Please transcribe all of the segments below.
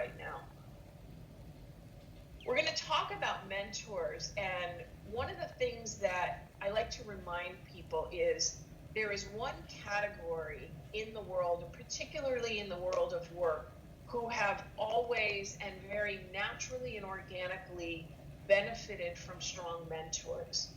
right now. We're going to talk about mentors, and one of the things that I like to remind people is there is one category in the world, particularly in the world of work, who have always and very naturally and organically benefited from strong mentors.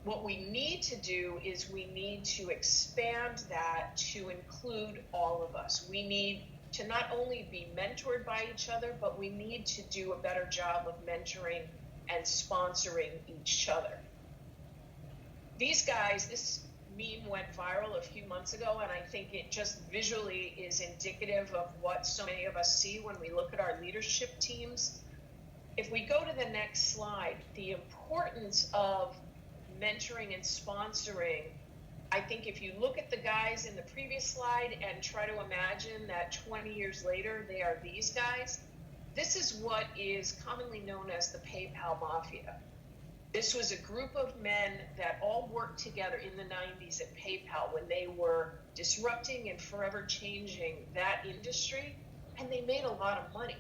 What we need to do is we need to expand that to include all of us. We need to not only be mentored by each other, but we need to do a better job of mentoring and sponsoring each other. These guys, this meme went viral a few months ago, and I think it just visually is indicative of what so many of us see when we look at our leadership teams. If we go to the next slide, the importance of mentoring and sponsoring, I think if you look at the guys in the previous slide and try to imagine that 20 years later they are these guys, this is what is commonly known as the PayPal Mafia. This was a group of men that all worked together in the 90s at PayPal when they were disrupting and forever changing that industry, and they made a lot of money.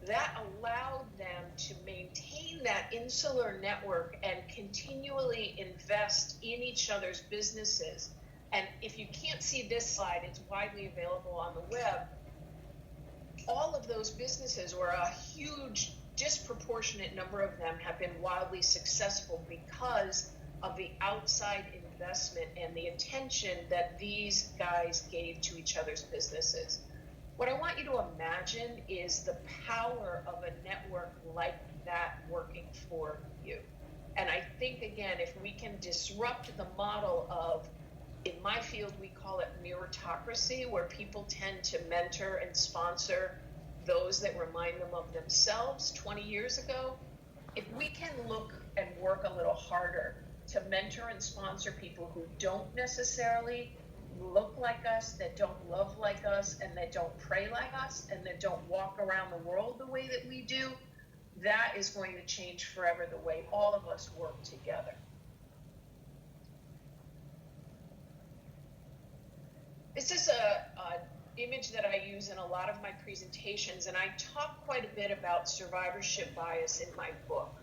That allowed them to maintain that insular network and continually invest in each other's businesses. And if you can't see this slide, it's widely available on the web. All of those businesses, or a huge disproportionate number of them, have been wildly successful because of the outside investment and the attention that these guys gave to each other's businesses. What I want you to imagine is the power of a network like that working for you. And I think, again, if we can disrupt the model of, in my field, we call it meritocracy, where people tend to mentor and sponsor those that remind them of themselves 20 years ago, if we can look and work a little harder to mentor and sponsor people who don't necessarily look like us, that don't love like us, and that don't pray like us, and that don't walk around the world the way that we do, that is going to change forever the way all of us work together. This is a image that I use in a lot of my presentations, and I talk quite a bit about survivorship bias in my book.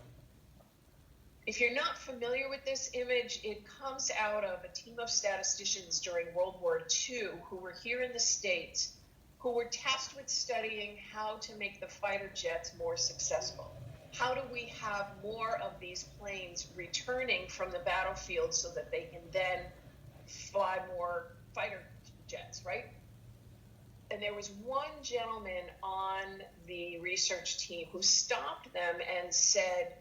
If you're not familiar with this image, it comes out of a team of statisticians during World War II who were here in the States, who were tasked with studying how to make the fighter jets more successful. How do we have more of these planes returning from the battlefield so that they can then fly more fighter jets, right? And there was one gentleman on the research team who stopped them and said,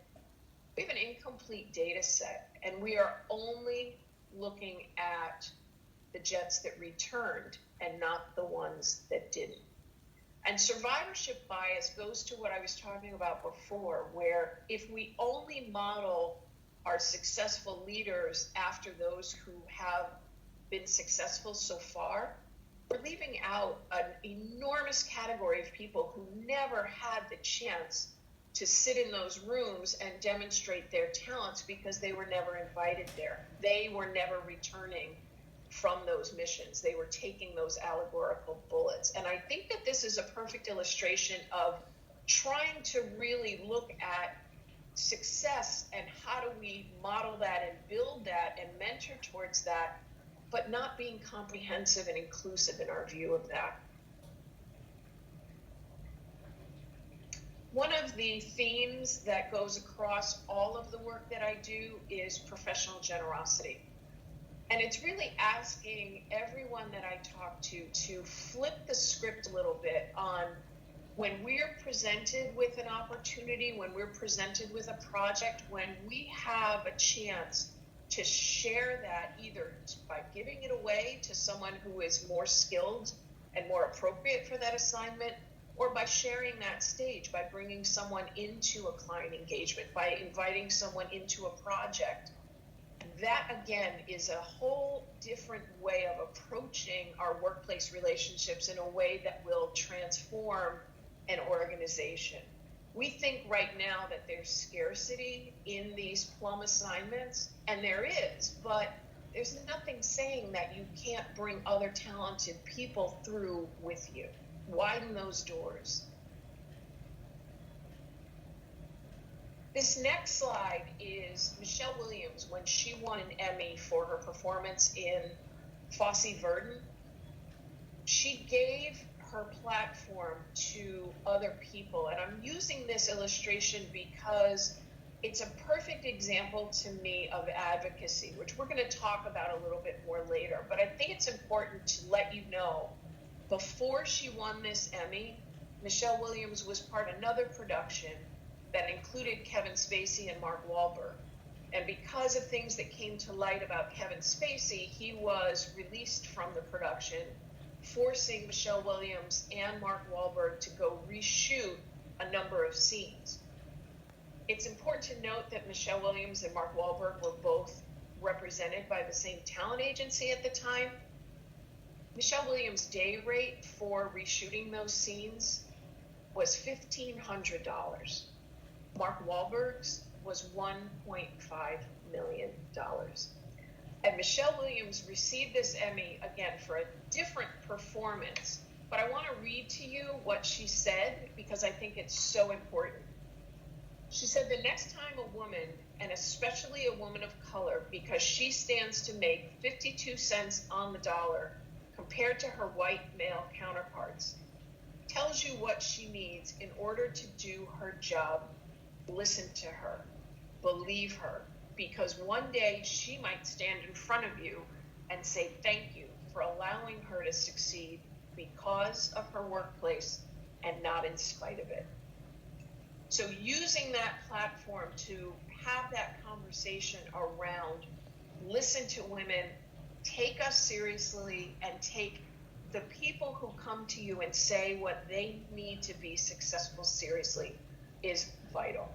we have an incomplete data set, and we are only looking at the jets that returned and not the ones that didn't. And survivorship bias goes to what I was talking about before, where if we only model our successful leaders after those who have been successful so far, we're leaving out an enormous category of people who never had the chance to sit in those rooms and demonstrate their talents because they were never invited there. They were never returning from those missions. They were taking those allegorical bullets. And I think that this is a perfect illustration of trying to really look at success and how do we model that and build that and mentor towards that, but not being comprehensive and inclusive in our view of that. One of the themes that goes across all of the work that I do is professional generosity. And it's really asking everyone that I talk to flip the script a little bit on when we're presented with an opportunity, when we're presented with a project, when we have a chance to share that either by giving it away to someone who is more skilled and more appropriate for that assignment, or by sharing that stage, by bringing someone into a client engagement, by inviting someone into a project. That, again, is a whole different way of approaching our workplace relationships in a way that will transform an organization. We think right now that there's scarcity in these plum assignments, and there is, but there's nothing saying that you can't bring other talented people through with you. Widen those doors. This next slide is Michelle Williams when she won an Emmy for her performance in Fosse Verdon. She gave her platform to other people, and I'm using this illustration because it's a perfect example to me of advocacy, which we're going to talk about a little bit more later. But I think it's important to let you know, before she won this Emmy, Michelle Williams was part of another production that included Kevin Spacey and Mark Wahlberg. And because of things that came to light about Kevin Spacey, he was released from the production, forcing Michelle Williams and Mark Wahlberg to go reshoot a number of scenes. It's important to note that Michelle Williams and Mark Wahlberg were both represented by the same talent agency at the time. Michelle Williams' day rate for reshooting those scenes was $1,500. Mark Wahlberg's was $1.5 million. And Michelle Williams received this Emmy, again, for a different performance. But I want to read to you what she said because I think it's so important. She said, "The next time a woman, and especially a woman of color, because she stands to make 52 cents on the dollar compared to her white male counterparts, tells you what she needs in order to do her job, listen to her, believe her, because one day she might stand in front of you and say thank you for allowing her to succeed because of her workplace and not in spite of it." So using that platform to have that conversation around listen to women, take us seriously, and take the people who come to you and say what they need to be successful seriously is vital.